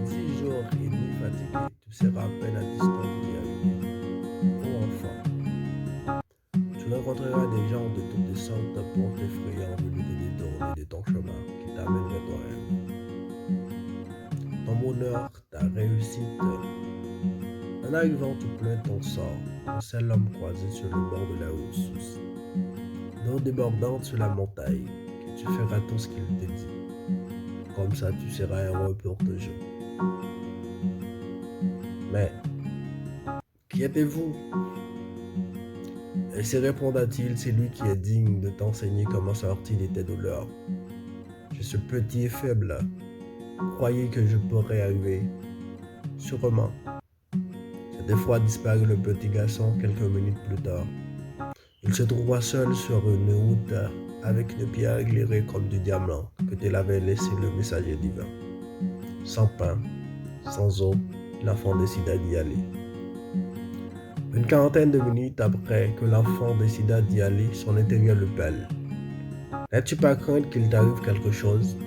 10 jours et nuits fatigués, tu seras à peine à distance d'y arriver. Oh enfant, tu rencontreras des gens de toutes sortes pour t'effrayer en vue de te détourner de ton chemin qui t'amène vers ton rêve. Ton bonheur, ta réussite. En arrivant, tu plains ton sort, un seul homme croisé sur le bord de la ressource. D'eau débordante sur la montagne, que tu feras tout ce qu'il te dit. Comme ça, tu seras heureux pour toujours. Mais, qui êtes-vous? Et se répondra-t-il, c'est lui qui est digne de t'enseigner comment sortir de tes douleurs. Je suis petit et faible. Croyez que je pourrais arriver? Sûrement. Cette fois disparut le petit garçon quelques minutes plus tard. Il se trouva seul sur une route avec une pierre éclairée comme du diamant que te l'avait laissé le messager divin. Sans pain, sans eau, l'enfant décida d'y aller. Une quarantaine de minutes après que l'enfant décida d'y aller, son intérieur le pèle. N'as-tu pas crainte qu'il t'arrive quelque chose?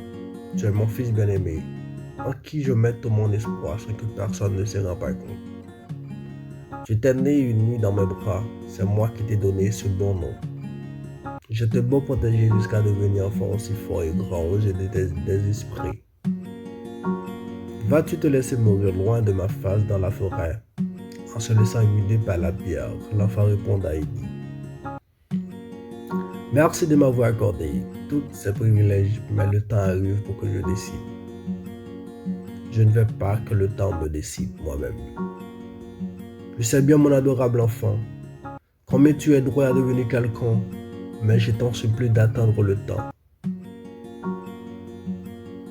Tu es mon fils bien-aimé, en qui je mets tout mon espoir sans que personne ne se rende pas compte. Tu t'es né une nuit dans mes bras, c'est moi qui t'ai donné ce bon nom. Je t'ai beau protéger jusqu'à devenir enfant aussi fort et grand aux yeux des esprits. Vas-tu te laisser mourir loin de ma face dans la forêt, en se laissant huiler par la pierre? L'enfant répondit à Eddie. Merci de m'avoir accordé tous ces privilèges, mais le temps arrive pour que je décide. Je ne veux pas que le temps me décide moi-même. Je sais bien, mon adorable enfant, combien tu es droit à devenir quelqu'un, mais je t'en supplie d'attendre le temps.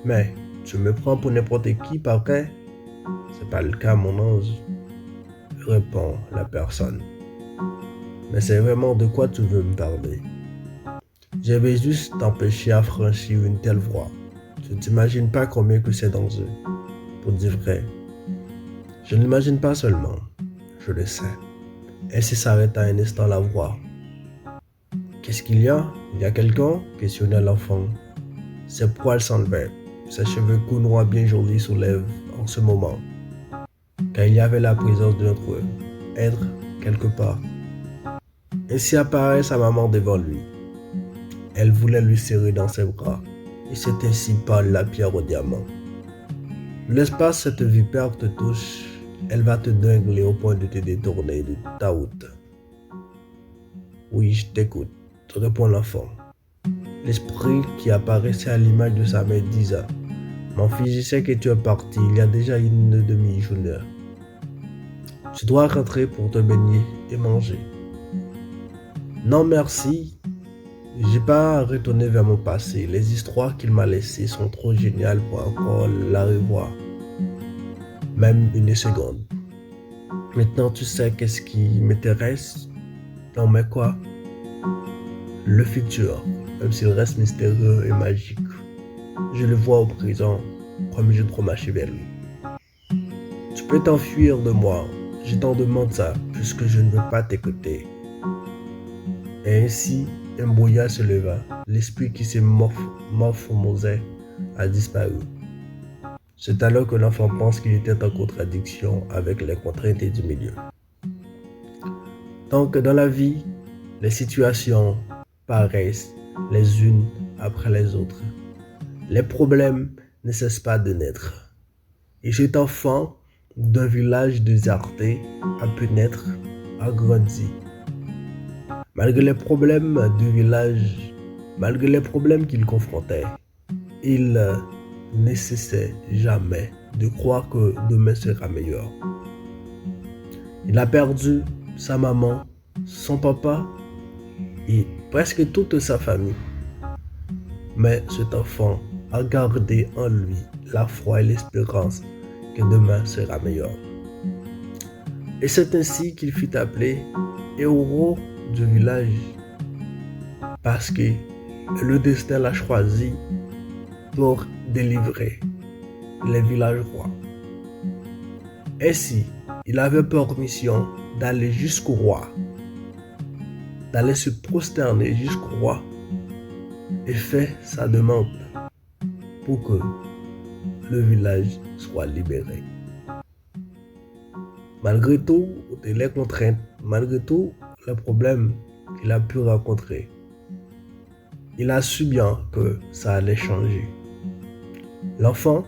Mais tu me prends pour n'importe qui, pas vrai? C'est pas le cas, mon ange, répond la personne. Mais c'est vraiment de quoi tu veux me parler? Je vais juste t'empêcher à franchir une telle voie. Tu ne t'imagines pas combien que c'est dangereux. Pour dire vrai, je ne l'imagine pas seulement, je le sais. Ainsi s'arrêta un instant la voix. Qu'est-ce qu'il y a? Il y a quelqu'un? Questionna l'enfant. Ses poils s'enlevaient, ses cheveux courts noirs bien jolis soulèvent en ce moment, car il y avait la présence de notre être quelque part. Ainsi apparaît sa maman devant lui. Elle voulait lui serrer dans ses bras, et c'est ainsi par la pierre au diamant. L'espace, cette vipère te touche, elle va te dingler au point de te détourner de ta route. Oui, je t'écoute, répond l'enfant. L'esprit qui apparaissait à l'image de sa mère disait, mon fils, je sais que tu es parti il y a déjà une demi-journée. Tu dois rentrer pour te baigner et manger. Non, merci. J'ai pas retourné vers mon passé. Les histoires qu'il m'a laissées sont trop géniales pour encore la revoir. Même une seconde. Maintenant, tu sais qu'est-ce qui m'intéresse? Non, mais quoi? Le futur, même s'il reste mystérieux et magique. Je le vois au présent, comme je dois marcher vers lui. Tu peux t'enfuir de moi, je t'en demande ça, puisque je ne veux pas t'écouter. Et ainsi, un brouillard se leva, l'esprit qui se morphomosait a disparu. C'est alors que l'enfant pense qu'il était en contradiction avec les contraintes du milieu. Donc, dans la vie, les situations paraissent les unes après les autres. Les problèmes ne cessent pas de naître. Et cet enfant d'un village déserté a pu naître, a grandi. Malgré les problèmes du village, malgré les problèmes qu'il confrontait, il ne cessait jamais de croire que demain sera meilleur. Il a perdu sa maman, son papa et presque toute sa famille. Mais cet enfant a gardé en lui la foi et l'espérance que demain sera meilleur. Et c'est ainsi qu'il fut appelé héros du village, parce que le destin l'a choisi pour délivrer les villageois. Ainsi, il avait pour mission d'aller jusqu'au roi, d'aller se prosterner jusqu'au roi et faire sa demande pour que le village soit libéré. Malgré tout, les contraintes, malgré tout les problèmes qu'il a pu rencontrer, il a su bien que ça allait changer. L'enfant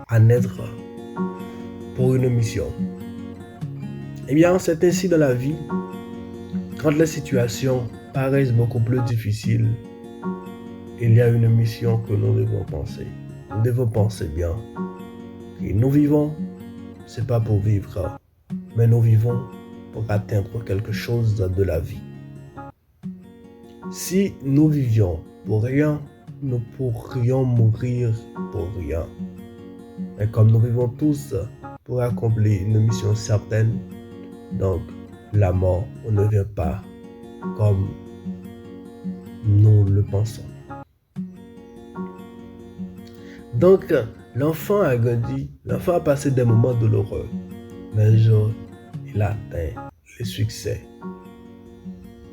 à naître pour une mission. Eh bien, c'est ainsi dans la vie, quand les situations paraissent beaucoup plus difficiles, il y a une mission que nous devons penser. Nous devons penser bien. Et nous vivons, c'est pas pour vivre, mais nous vivons pour atteindre quelque chose de la vie. Si nous vivions pour rien, nous pourrions mourir pour rien. Mais comme nous vivons tous pour accomplir une mission certaine, donc la mort ne vient pas comme nous le pensons. Donc, l'enfant a grandi, l'enfant a passé des moments douloureux, mais un jour, il a atteint le succès.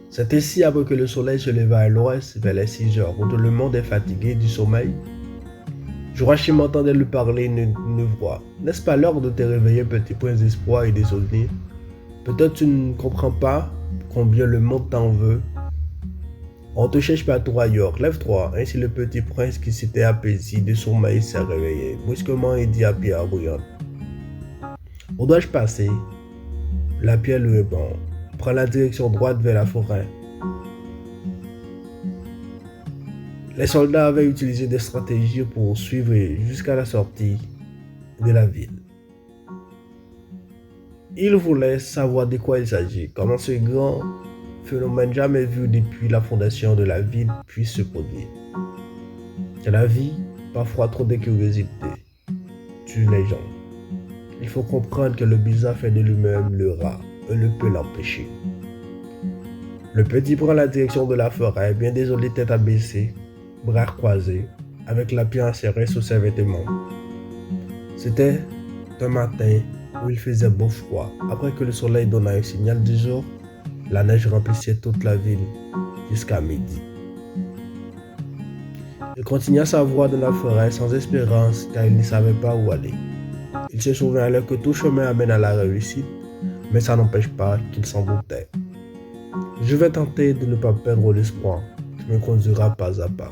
C'est ainsi après que le soleil se leva à l'ouest vers les 6 heures, où tout le monde est fatigué du sommeil. Joachim entendait lui parler une voix. N'est-ce pas l'heure de te réveiller, petit prince d'espoir et des souvenirs? Peut-être tu ne comprends pas combien le monde t'en veut. On te cherche partout ailleurs, lève-toi. Ainsi le petit prince qui s'était apaisé de sommeil s'est réveillé. Brusquement, il dit à Pierre bruyante: où dois-je passer? La pierre lui répond: prends la direction droite vers la forêt. Les soldats avaient utilisé des stratégies pour suivre jusqu'à la sortie de la ville. Ils voulaient savoir de quoi il s'agit, comment ce grand phénomène jamais vu depuis la fondation de la ville puisse se produire. Que la vie, parfois trop de curiosité, tue les gens. Il faut comprendre que le bizarre fait de lui-même le rat et ne peut l'empêcher. Le petit prend la direction de la forêt, bien désolé, tête abaissée, bras croisés, avec la pierre serrée sous ses vêtements. C'était un matin où il faisait beau froid. Après que le soleil donna un signal du jour, la neige remplissait toute la ville jusqu'à midi. Il continua sa voie dans la forêt sans espérance car il ne savait pas où aller. Il se souvint alors que tout chemin amène à la réussite, mais ça n'empêche pas qu'il s'en doutait. Je vais tenter de ne pas perdre l'espoir qui me conduira pas à pas.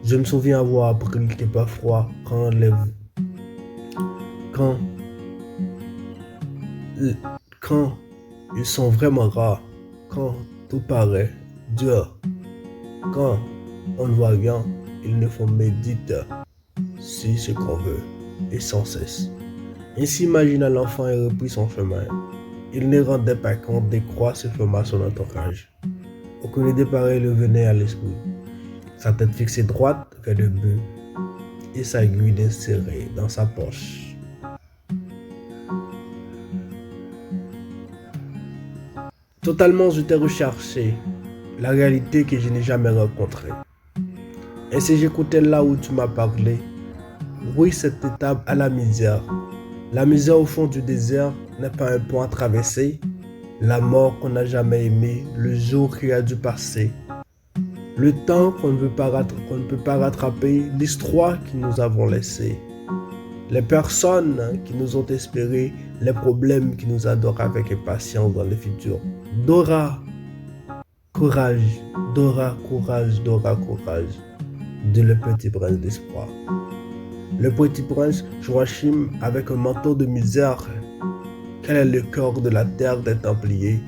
Je me souviens avoir appris que parfois, quand ils sont vraiment rares, quand tout paraît dur, quand on ne voit rien, il ne faut méditer sur ce qu'on veut et sans cesse. Ainsi imagina l'enfant et reprit son chemin. Il ne rendait pas compte des croix se forma à son entourage. Aucune idée pareille le venait à l'esprit. Sa tête fixée droite vers le but et sa aiguille insérée dans sa poche. Totalement, je t'ai recherché la réalité que je n'ai jamais rencontrée. Et si j'écoutais là où tu m'as parlé, oui, cette étape à la misère. La misère au fond du désert n'est pas un point à traverser. La mort qu'on n'a jamais aimée, le jour qui a dû passer. Le temps qu'on ne peut pas rattraper, l'histoire que nous avons laissée. Les personnes qui nous ont espéré, les problèmes qui nous adorent avec impatience dans le futur. Dora, courage, Dora, courage, Dora, courage, dit le petit prince d'espoir. Le petit prince Joachim avec un manteau de misère. Quel est le cœur de la terre des Templiers?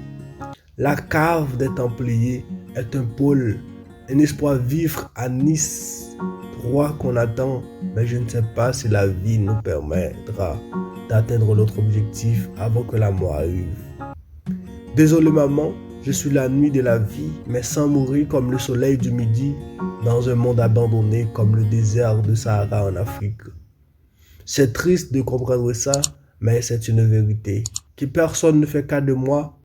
La cave des Templiers est un pôle, un espoir vivre à Nice, roi qu'on attend, mais je ne sais pas si la vie nous permettra d'atteindre notre objectif avant que la mort arrive. Désolé maman, je suis la nuit de la vie, mais sans mourir comme le soleil du midi, dans un monde abandonné comme le désert de Sahara en Afrique. C'est triste de comprendre ça, mais c'est une vérité. Que personne ne fait cas de moi,